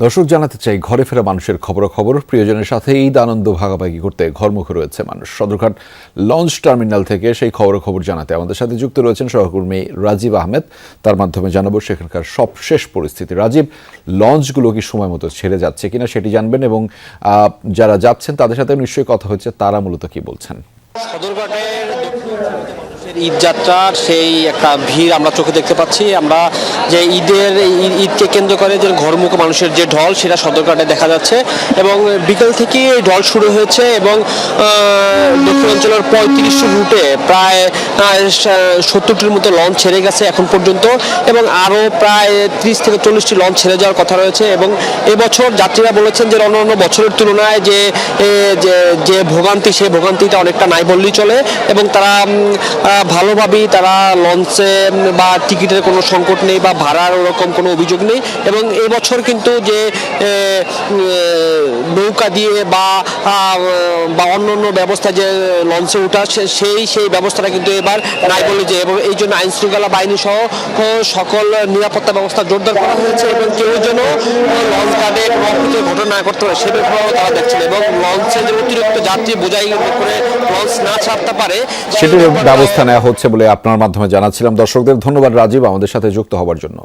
দর্শক জানাতে চাই, ঘরে ফেরা মানুষের খবরাখবর, প্রিয়জনের সাথে ঈদ আনন্দ ভাগাভাগি করতে ঘরমুখে রয়েছে মানুষ। সদরঘাট লঞ্চ টার্মিনাল থেকে সেই খবরাখবর জানাতে আমাদের সাথে যুক্ত রয়েছেন সহকর্মী রাজীব আহমেদ। তার মাধ্যমে জানাবো সেখানকার সবশেষ পরিস্থিতি। রাজীব, লঞ্চগুলো কি সময় মতো ছেড়ে যাচ্ছে কিনা সেটি জানবেন, এবং যারা যাচ্ছেন তাদের সাথে নিশ্চয়ই কথা হচ্ছে, তারা মূলত কি বলছেন? সদরঘাটের ঈদ যাত্রার সেই একটা ভিড় আমরা চোখে দেখতে পাচ্ছি। আমরা যে ঈদকে কেন্দ্র করে যে ঘরমুখ মানুষের যে ঢল, সেটা সদরঘাটে দেখা যাচ্ছে এবং বিকেল থেকে ঢল শুরু হয়েছে এবং দক্ষিণাঞ্চলের 35 রুটে প্রায় 70টির মতো লঞ্চ ছেড়ে গেছে এখন পর্যন্ত, এবং আরও প্রায় 30 থেকে 40টি লঞ্চ ছেড়ে যাওয়ার কথা রয়েছে। এবং এবছর যাত্রীরা বলেছেন যে অন্যান্য বছরের তুলনায় যে ভোগান্তি, সেই ভোগান্তিটা অনেকটা নাই বললেই চলে, এবং তারা ভালোভাবেই তারা লঞ্চে বা টিকিটের কোনো সংকট নেই বা ভাড়ার ওরকম কোনো অভিযোগ নেই। এবং এবছর কিন্তু যে নৌকা দিয়ে বা অন্য ব্যবস্থা যে লঞ্চে ওঠা, সেই ব্যবস্থাটা কিন্তু এবার নাই বলে যে, এবং এই জন্য আইন শৃঙ্খলা বাহিনী সহ সকল নিরাপত্তা ব্যবস্থা জোরদার করা হয়েছে এবং কেউ যেন লঞ্চ ঘাটে প্রকৃত ঘটনা না করতে পারে সে ব্যাপারেও তারা দেখছেন, এবং লঞ্চে যে অতিরিক্ত যাত্রী বোঝাই করে লঞ্চ না ছাড়তে পারে সেটির ব্যবস্থা নেওয়া হচ্ছে বলে আপনার মাধ্যমে জানাচ্ছিলাম। দর্শকদের ধন্যবাদ রাজীব আমাদের সাথে যুক্ত হওয়ার জন্য।